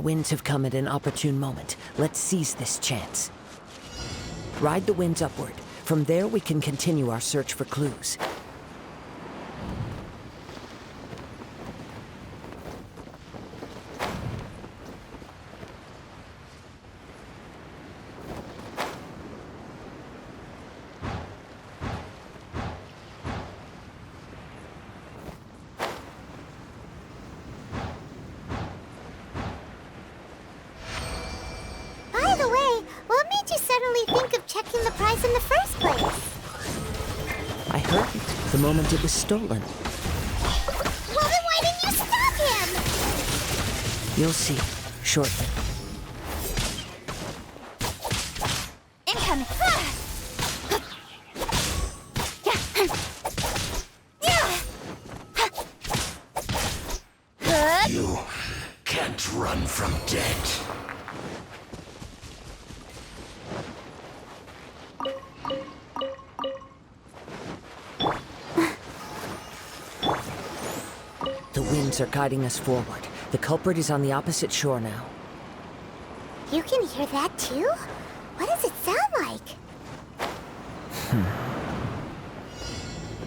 winds have come at an opportune moment. Let's seize this chance. Ride the winds upward. From there, we can continue our search for clues. Checking the prize in the first place. I heard it the moment it was stolen. Well, then why didn't you stop him? You'll see, shortly. Incoming. You can't run from death. The winds are guiding us forward. The culprit is on the opposite shore now. You can hear that too? What does it sound like?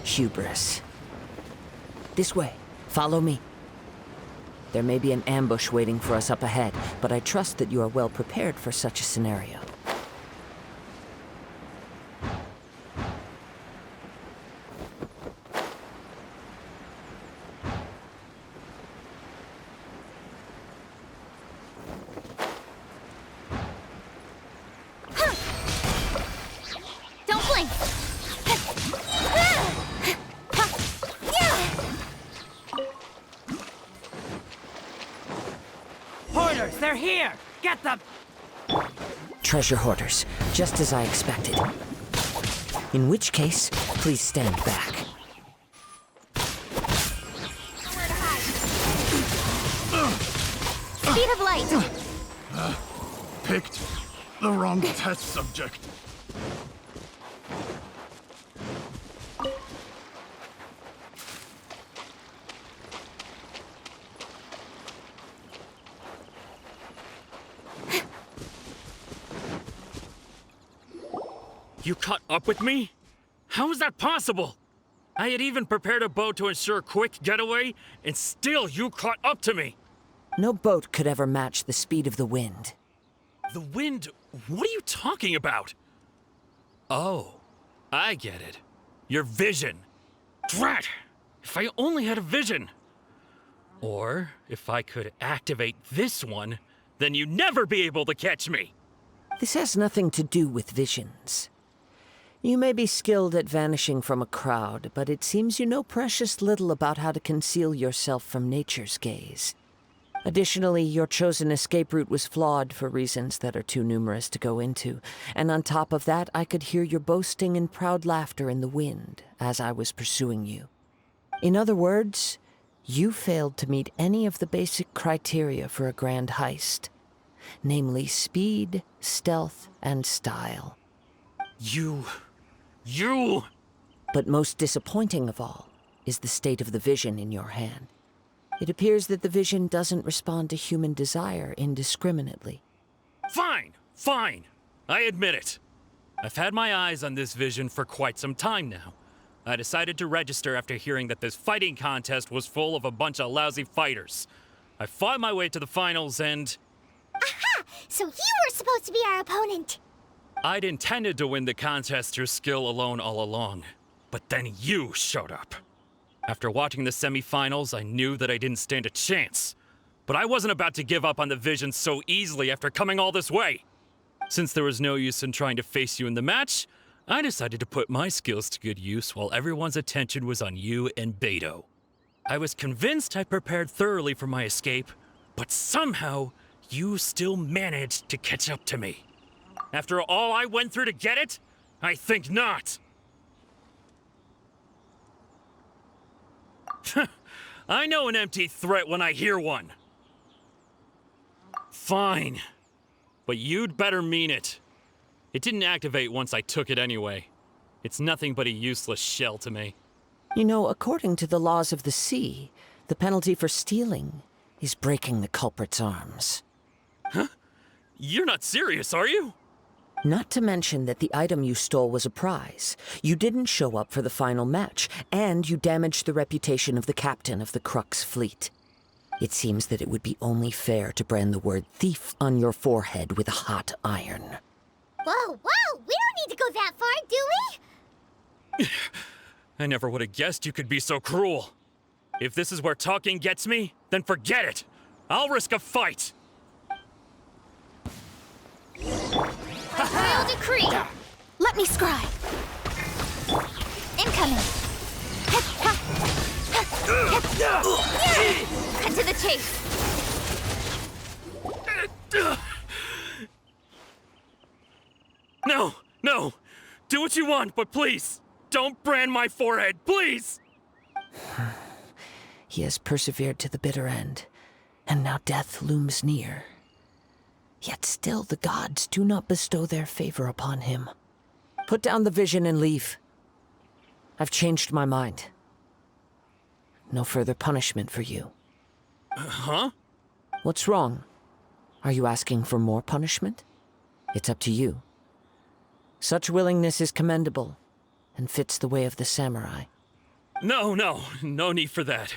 Hubris. This way. Follow me. There may be an ambush waiting for us up ahead, but I trust that you are well prepared for such a scenario. They're here! Get them! Treasure hoarders, just as I expected. In which case, please stand back. Nowhere to hide. Speed of light. Picked the wrong test subject. You caught up with me? How is that possible? I had even prepared a boat to ensure a quick getaway, and still you caught up to me. No boat could ever match the speed of the wind. The wind? What are you talking about? Oh, I get it. Your vision. Drat! If I only had a vision. Or, if I could activate this one, then you'd never be able to catch me. This has nothing to do with visions. You may be skilled at vanishing from a crowd, but it seems you know precious little about how to conceal yourself from nature's gaze. Additionally, your chosen escape route was flawed for reasons that are too numerous to go into, and on top of that, I could hear your boasting and proud laughter in the wind as I was pursuing you. In other words, you failed to meet any of the basic criteria for a grand heist, namely speed, stealth, and style. You... But most disappointing of all is the state of the vision in your hand. It appears that the vision doesn't respond to human desire indiscriminately. Fine. I admit it. I've had my eyes on this vision for quite some time now. I decided to register after hearing that this fighting contest was full of a bunch of lousy fighters. I fought my way to the finals and... Aha! So you were supposed to be our opponent! I'd intended to win the contest through skill alone all along, but then you showed up. After watching the semifinals, I knew that I didn't stand a chance, but I wasn't about to give up on the vision so easily after coming all this way. Since there was no use in trying to face you in the match, I decided to put my skills to good use while everyone's attention was on you and Beto. I was convinced I prepared thoroughly for my escape, but somehow you still managed to catch up to me. After all I went through to get it? I think not. I know an empty threat when I hear one. Fine. But you'd better mean it. It didn't activate once I took it anyway. It's nothing but a useless shell to me. You know, according to the laws of the sea, the penalty for stealing is breaking the culprit's arms. You're not serious, are you? Not to mention that the item you stole was a prize. You didn't show up for the final match, and you damaged the reputation of the captain of the Crux fleet. It seems that it would be only fair to brand the word thief on your forehead with a hot iron. Whoa, whoa! We don't need to go that far, do we? I never would have guessed you could be so cruel. If this is where talking gets me, then forget it. I'll risk a fight. Royal decree! Let me scry. Incoming. Cut to the chase. No, no. Do what you want, but please, don't brand my forehead, please! He has persevered to the bitter end, and now death looms near. Yet still the gods do not bestow their favor upon him. Put down the vision and leave. I've changed my mind. No further punishment for you. Huh? What's wrong? Are you asking for more punishment? It's up to you. Such willingness is commendable, and fits the way of the samurai. No need for that.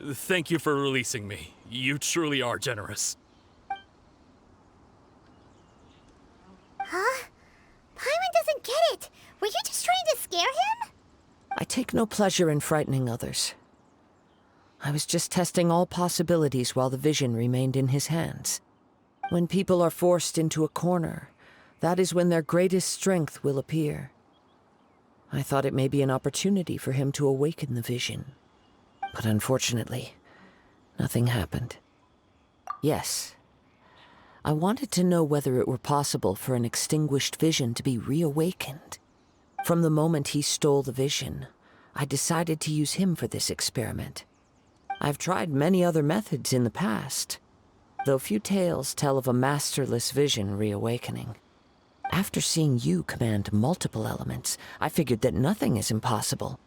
Thank you for releasing me. You truly are generous. Huh? Paimon doesn't get it. Were you just trying to scare him? I take no pleasure in frightening others. I was just testing all possibilities while the vision remained in his hands. When people are forced into a corner, that is when their greatest strength will appear. I thought it may be an opportunity for him to awaken the vision. But unfortunately, nothing happened. Yes, I wanted to know whether it were possible for an extinguished vision to be reawakened. From the moment he stole the vision, I decided to use him for this experiment. I've tried many other methods in the past, though few tales tell of a masterless vision reawakening. After seeing you command multiple elements, I figured that nothing is impossible.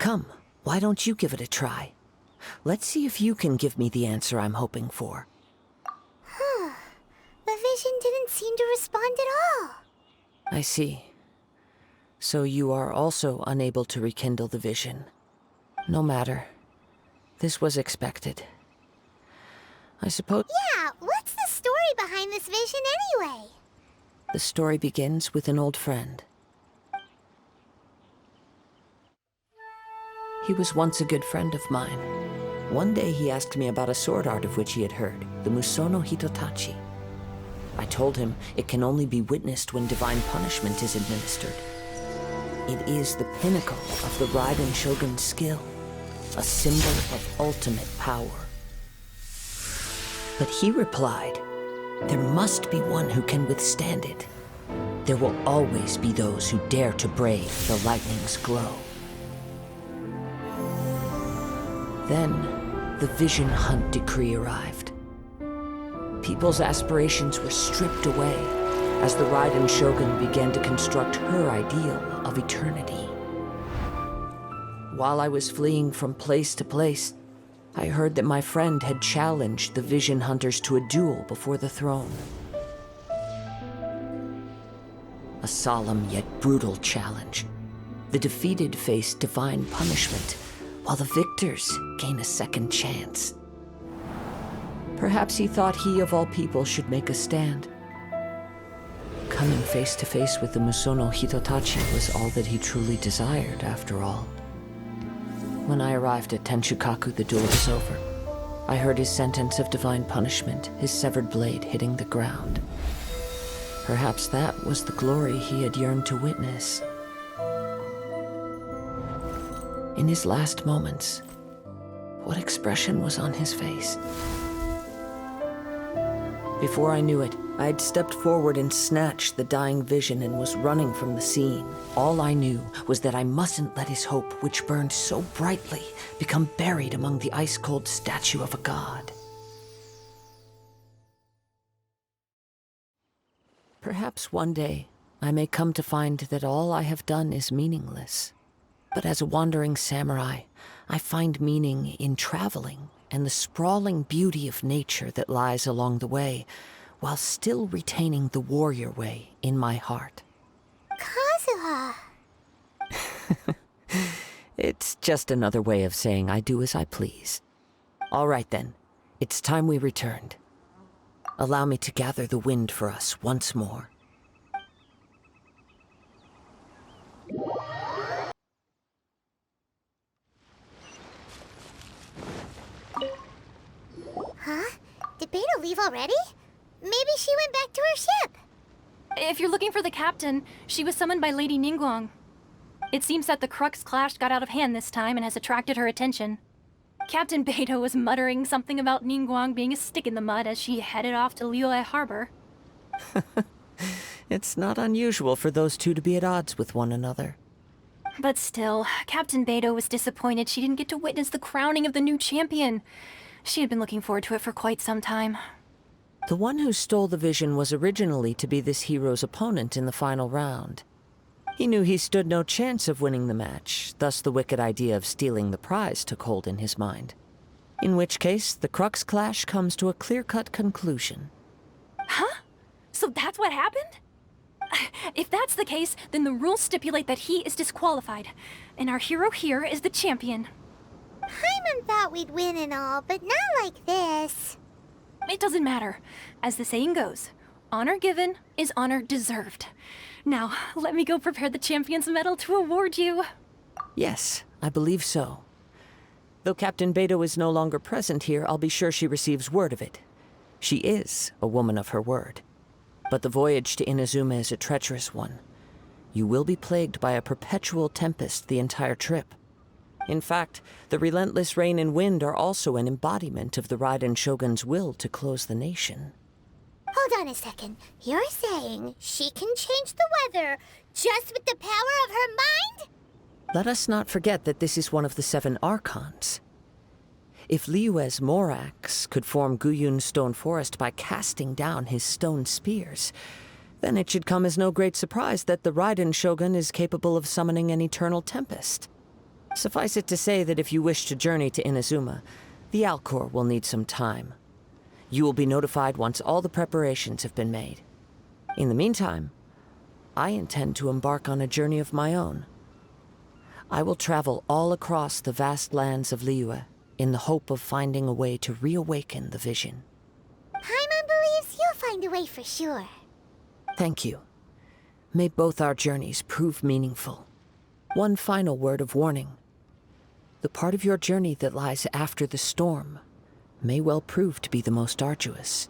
Come, why don't you give it a try? Let's see if you can give me the answer I'm hoping for. The vision didn't seem to respond at all. I see. So you are also unable to rekindle the vision. No matter. This was expected. I suppose... Yeah, what's the story behind this vision anyway? The story begins with an old friend. He was once a good friend of mine. One day he asked me about a sword art of which he had heard, the Musono Hitotachi. I told him it can only be witnessed when divine punishment is administered. It is the pinnacle of the Raiden Shogun's skill, a symbol of ultimate power. But he replied, there must be one who can withstand it. There will always be those who dare to brave the lightning's glow. Then, the Vision Hunt decree arrived. People's aspirations were stripped away as the Raiden Shogun began to construct her ideal of eternity. While I was fleeing from place to place, I heard that my friend had challenged the Vision Hunters to a duel before the throne. A solemn yet brutal challenge. The defeated face divine punishment, while the victors gain a second chance. Perhaps he thought he of all people should make a stand. Coming face to face with the Musono Hitotachi was all that he truly desired, after all. When I arrived at Tenshukaku, the duel was over. I heard his sentence of divine punishment, his severed blade hitting the ground. Perhaps that was the glory he had yearned to witness. In his last moments, what expression was on his face? Before I knew it, I had stepped forward and snatched the dying vision and was running from the scene. All I knew was that I mustn't let his hope, which burned so brightly, become buried among the ice-cold statue of a god. Perhaps one day, I may come to find that all I have done is meaningless. But as a wandering samurai, I find meaning in traveling and the sprawling beauty of nature that lies along the way, while still retaining the warrior way in my heart. Kazuha. It's just another way of saying I do as I please. All right then, it's time we returned. Allow me to gather the wind for us once more. Huh? Did Beto leave already? Maybe she went back to her ship. If you're looking for the captain, she was summoned by Lady Ningguang. It seems that the Crux clash got out of hand this time and has attracted her attention. Captain Beto was muttering something about Ningguang being a stick in the mud as she headed off to Liyue Harbor. It's not unusual for those two to be at odds with one another. But still, Captain Beto was disappointed she didn't get to witness the crowning of the new champion. She had been looking forward to it for quite some time. The one who stole the vision was originally to be this hero's opponent in the final round. He knew he stood no chance of winning the match, thus the wicked idea of stealing the prize took hold in his mind. In which case, the Crux clash comes to a clear-cut conclusion. Huh? So that's what happened? If that's the case, then the rules stipulate that he is disqualified, and our hero here is the champion. Paimon thought we'd win and all, but not like this. It doesn't matter. As the saying goes, honor given is honor deserved. Now, let me go prepare the champion's medal to award you. Yes, I believe so. Though Captain Beto is no longer present here, I'll be sure she receives word of it. She is a woman of her word. But the voyage to Inazuma is a treacherous one. You will be plagued by a perpetual tempest the entire trip. In fact, the relentless rain and wind are also an embodiment of the Raiden Shogun's will to close the nation. Hold on a second. You're saying she can change the weather just with the power of her mind? Let us not forget that this is one of the 7 archons. If Liyue's Morax could form Guyun's stone forest by casting down his stone spears, then it should come as no great surprise that the Raiden Shogun is capable of summoning an eternal tempest. Suffice it to say that if you wish to journey to Inazuma, the Alcor will need some time. You will be notified once all the preparations have been made. In the meantime, I intend to embark on a journey of my own. I will travel all across the vast lands of Liyue in the hope of finding a way to reawaken the vision. Paimon believes you'll find a way for sure. Thank you. May both our journeys prove meaningful. One final word of warning. The part of your journey that lies after the storm may well prove to be the most arduous.